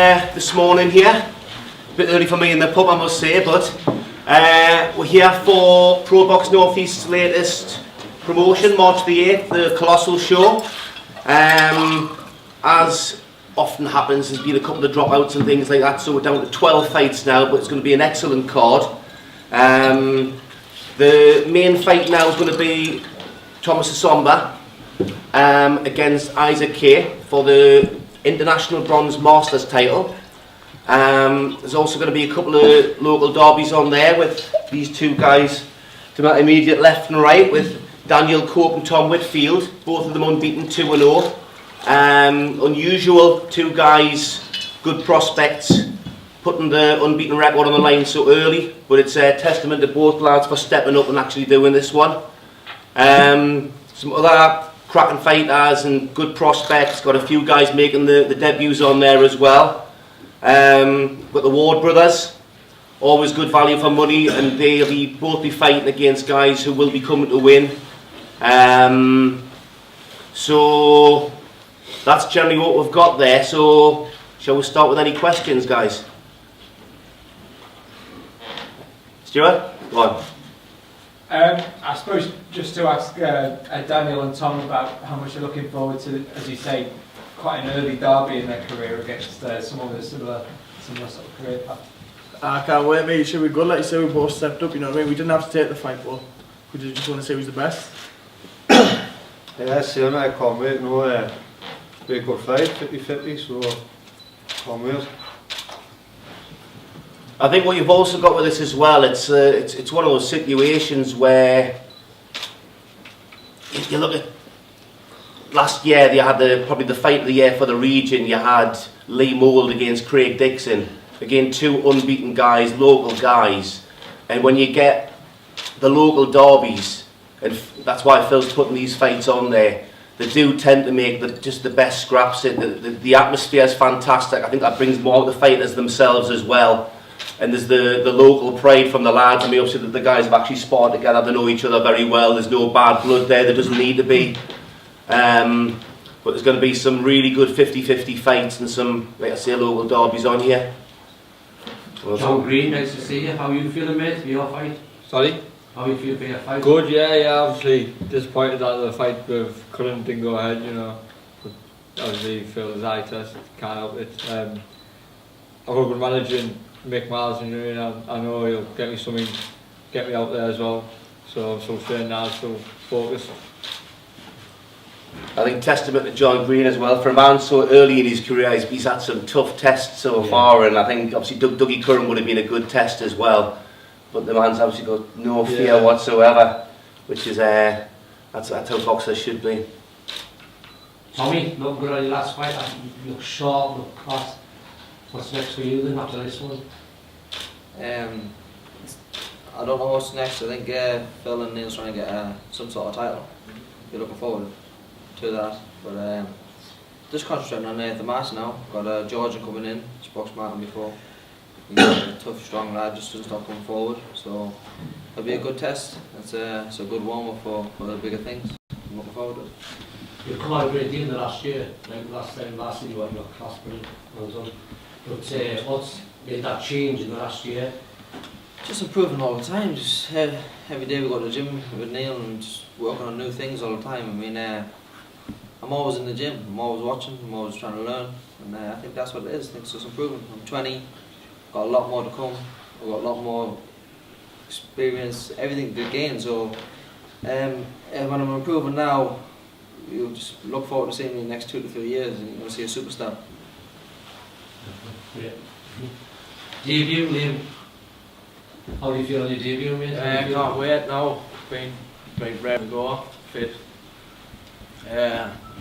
this morning here. A bit early for me in the pub, I must say, but we're here for Pro Box North East's latest promotion, March the 8th, the Colossal show. As often happens, there's been a couple of dropouts and things like that, so we're down to 12 fights now, but it's going to be an excellent card. The main fight now is going to be Thomas Asomba against Isaac K for the International Bronze Masters title. There's also going to be a couple of local derbies on there with these two guys to my immediate left and right, with Daniel Cope and Tom Whitfield, both of them unbeaten 2-0. Unusual, two guys, good prospects, putting the unbeaten record on the line so early, but it's a testament to both lads for stepping up and actually doing this one. Some other cracking fighters and good prospects, got a few guys making the debuts on there as well. Got the Ward brothers, always good value for money, and they'll both be fighting against guys who will be coming to win. So that's generally what we've got there. So shall we start with any questions, guys? Stuart, go on. I suppose just to ask Daniel and Tom about how much they're looking forward to, as you say, quite an early derby in their career against someone with a similar sort of career path. I can't wait, mate. It should be good. Like you say, we both stepped up, you know what I mean? We didn't have to take the fight, but we just want to say who's the best. Yeah, same. I can't wait. No, be a good fight, 50-50, so can't wait. I think what you've also got with this as well, it's one of those situations where you look at last year. They had probably the fight of the year for the region. You had Lee Mould against Craig Dixon, again two unbeaten guys, local guys, and when you get the local derbies, and that's why Phil's putting these fights on there, they do tend to make just the best scraps. The atmosphere is fantastic. I think that brings more out the fighters themselves as well. And there's the local pride from the lads. I mean, obviously the guys have actually sparred together, they know each other very well, there's no bad blood there doesn't need to be. But there's going to be some really good 50-50 fights and some, like I say, local derbies on here. John Green, nice to see you. How are you feeling, mate, for your fight? Sorry? How are you feeling for your fight? Good, yeah, obviously disappointed that the fight with Cullen didn't go ahead, you know. But obviously Phil's eye test, can't help it. I've got a good manager in Mick Miles, and you know, I know he'll get me something, get me out there as well. So I'm so trained now, so focused. I think testament to John Green as well. For a man so early in his career, he's had some tough tests so far, and I think obviously Dougie Curran would have been a good test as well. But the man's obviously got no fear whatsoever, which is that's how boxers should be. Tommy, look good on your last fight. You look sharp, look class. What's next for you then after this one? I don't know what's next. I think Phil and Neil's trying to get some sort of title. Be looking forward to that. But just concentrating on the mass now. Got Georgian coming in. He's boxed Martin before. He's a tough, strong lad. Just doesn't stop coming forward. So it'll be a good test. It's a good warm up for the bigger things. I'm looking forward to it. You've come out a great deal in the last year. Like last year you were your class brilliant. Well done. But what's made that change in the last year? Just improving all the time. Just every day we go to the gym with Neil and just working on new things all the time. I mean, I'm always in the gym. I'm always watching. I'm always trying to learn, and I think that's what it is. I think it's just improving. I'm 20. Got a lot more to come. I've got a lot more experience. Everything to gain. So when I'm improving now, you'll just look forward to seeing me in the next 2 to 3 years, and you'll see a superstar. Yeah. Debut, Liam. How do you feel on your debut, mate? I can't wait now. Been ready to go, fit.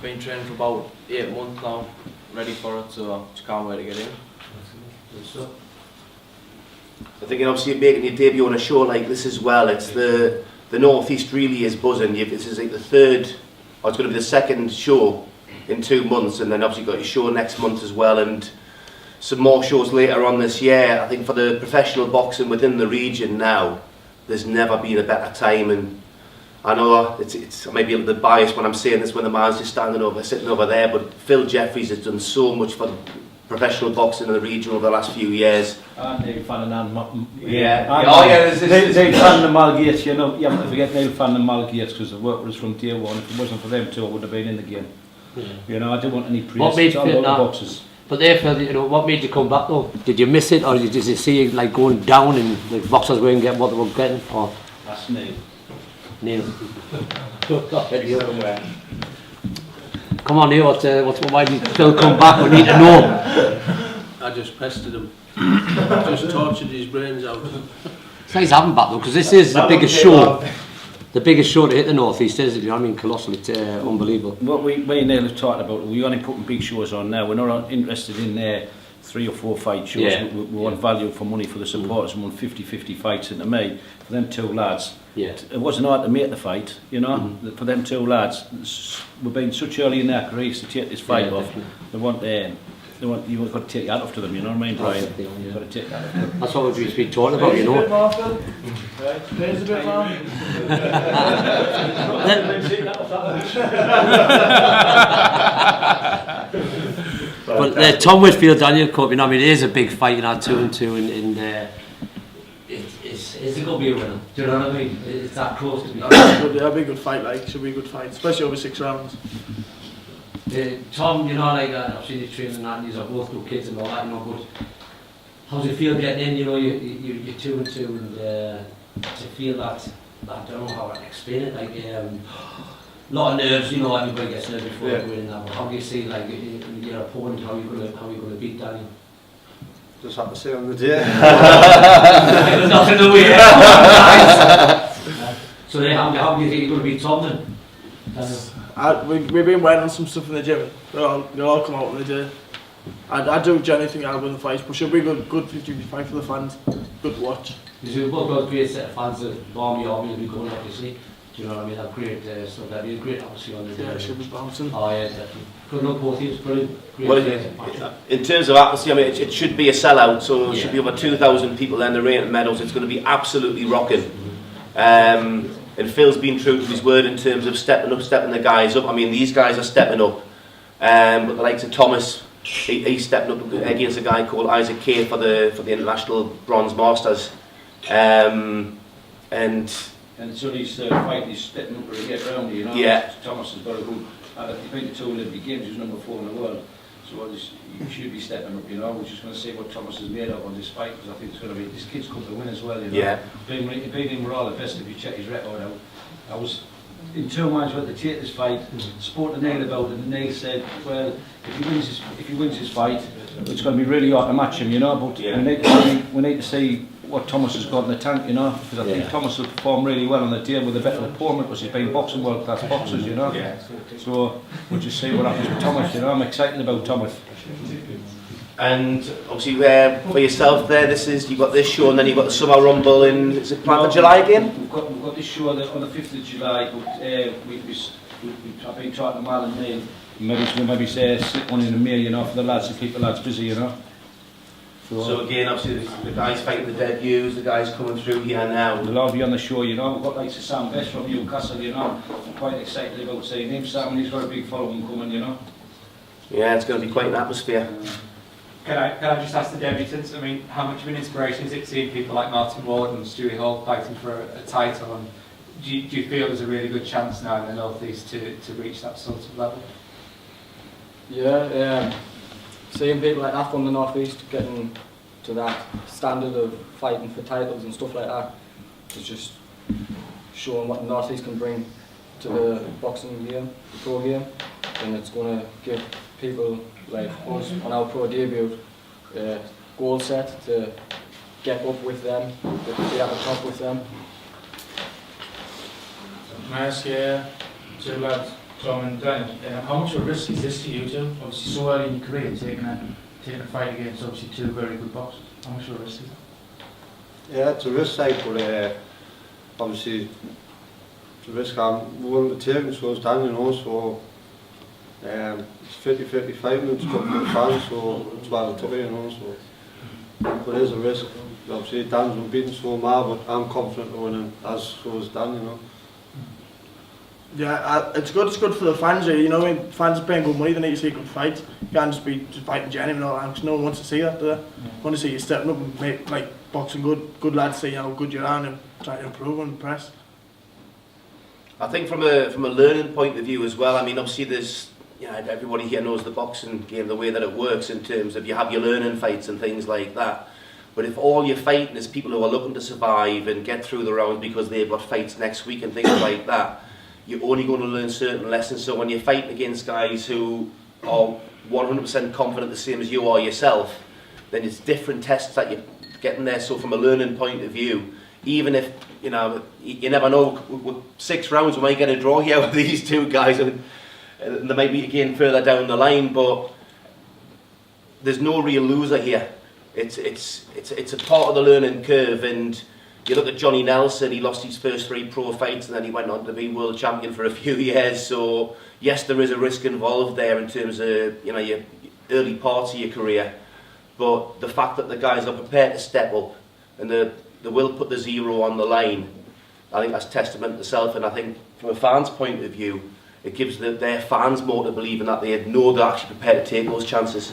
Been training for about 8 months now, ready for it, so just can't wait to get in. Good stuff. I think obviously you're making your debut on a show like this as well. It's the North East really is buzzing. This is like the third, or it's going to be the second show in 2 months, and then obviously you've got your show next month as well, and some more shows later on this year. I think for the professional boxing within the region now, there's never been a better time, and I know it's I may be a little bit biased when I'm saying this when the man's just sitting over there, but Phil Jeffries has done so much for professional boxing in the region over the last few years. And Neil Fannin and There's Neil Fannin and Malgates, you know, you haven't to forget Neil Fannin and Malgates because they've worked with us from day one. If it wasn't for them two, I would have been in the game. Yeah. You know, I don't want any praise. What made It's all you about the now? boxers. But therefore, you know, what made you come back though? Did you miss it, or did you see it like going down and the boxers weren't getting what they were getting? Or That's Neil. Neil? Come on, Neil. Why did you still come back? We need to know. I just pestered him. Just tortured his brains out. It's nice having back though, because this is the biggest show. The biggest show to hit the northeast, is it? You know what I mean? Colossal. It's unbelievable. What we and Neil have talked about, we're only putting big shows on now. We're not interested in 3 or 4 fight shows. Yeah. We want value for money for the supporters. We want 50-50 fights into me. For them two lads, Yeah. it wasn't hard to make the fight, you know. For them two lads, we've been such early in their careers to take this fight off. Definitely. You've got to take that off to them, you know what I mean, Brian? Definitely, yeah. You've got to take that off to them. That's what we've been talking about, you know. There's a bit more. But Tom Whitfield, Daniel Cup, you know, I mean, it is a big fight, you know, 2-2, and it's going to be a winner. Do you know what I mean? It's that close to me. That'll be a good fight, like, should be a good fight, especially over 6 rounds. Tom, you know, like, I've seen you training and that, and you're both good kids and all that, you know, but how does it feel getting in, you know, you're 2-2, and to feel that, I don't know how I can explain it, like, a lot of nerves, you know, everybody gets nervous before Yeah. winning that, but how do you see, like, your opponent, how you gonna beat Daniel? Just have to say on the day. There's nothing to win. So then, how do you think you're going to beat Tom then? We've been waiting on some stuff in the gym. They'll all come out on the day. I do genuinely think I'll win the fight, but should be a good 50-50 fight for the fans. Good to watch. Because we've both got a great set of fans that army will be going, obviously. Do you know what I mean? Have great stuff. That'd be a great atmosphere on the day. Yeah, it should be bouncing. Oh yeah, definitely. Good luck both teams, brilliant. Great Well, in terms of atmosphere, I mean, it should be a sellout, so there should be over 2,000 people there in the Rainton Meadows. It's going to be absolutely rocking. And Phil's been true to his word in terms of stepping the guys up. I mean, these guys are stepping up. But the likes of Thomas, he's stepping up against a guy called Isaac Kay for the International Bronze Masters. And it's only his third fight, he's stepping up to get round, you know. Yeah. Thomas has got a good, he's been to 2 Olympic Games, he's number 4 in the world. So he should be stepping up, you know. We're just going to see what Thomas is made of on this fight, because I think it's going to be, this kid's come to win as well, you know. Yeah. Being him with all the best if you check his record out. I was in 2 minds whether to take this fight, spoke to Neil about it, and Neil said, well, if he wins this fight, it's going to be really hard to match him, you know, but we need to see what Thomas has got in the tank, you know, because I think Thomas will perform really well on the day with a better opponent, because he's been boxing world-class boxers, you know. So we'll just see what happens with Thomas, you know. I'm excited about Thomas. And obviously, for yourself there, you've got this show, and then you've got the Summer Rumble in, is it planned for July again? We've got this show on the 5th of July, but I've been talking to Mal and Neil. Maybe slip one in May, you know, for the lads, to keep the lads busy, you know. So again, obviously, the guys fighting the debuts, the guys coming through here now. They'll all be on the show, you know. We've got like Sam Best from Newcastle, you know. I'm quite excited about seeing him. Sam, and he's got a big following coming, you know. Yeah, it's going to be quite an atmosphere. Can I just ask the debutants, I mean, how much of an inspiration is it seeing people like Martin Ward and Stewie Hall fighting for a title? And do you feel there's a really good chance now in the North East to reach that sort of level? Yeah, seeing people like that from the North East getting to that standard of fighting for titles and stuff like that is just showing what the North East can bring to the boxing game, the pro game, and it's going to give people like us on our pro debut goal set to get up with them, to be at the top with them. Can I ask you, two lads, Tom and Daniel, how much of a risk is this to you two? Obviously so early in your career, taking a fight against obviously 2 very good boxers. How much of a risk is it? Yeah, it's a risk side, but obviously it's a risk I'm willing to take, so it's Daniel, you know, so it's 50-50 fight and it's got good fans, so it's why I took it, you know, so but it is a risk. Obviously Dan's been beaten so mad, but I'm confident of winning, as so is Dan, you know. Yeah, it's good for the fans. You know, when fans are paying good money, they need to see a good fight. You can't just be just fighting genuine all that, because no one wants to see that, do they? Want to see you stepping up and make like boxing good lads, see how good you are and try to improve and impress. I think from a learning point of view as well, I mean, obviously there's, you know, everybody here knows the boxing game, the way that it works in terms of you have your learning fights and things like that. But if all you're fighting is people who are looking to survive and get through the rounds because they've got fights next week and things like that, you're only going to learn certain lessons. So when you're fighting against guys who are 100% confident the same as you are yourself, then it's different tests that you're getting there. So from a learning point of view, even if, you know, you never know, with 6 rounds we might get a draw here with these two guys, and they might be again further down the line, but there's no real loser here. It's a part of the learning curve. And you look at Johnny Nelson, he lost his first 3 pro fights and then he went on to be world champion for a few years. So yes, there is a risk involved there in terms of, you know, your early parts of your career, but the fact that the guys are prepared to step up and they will put the 0 on the line, I think that's testament to self. And I think from a fan's point of view, it gives their fans more to believe in, that they know they're actually prepared to take those chances.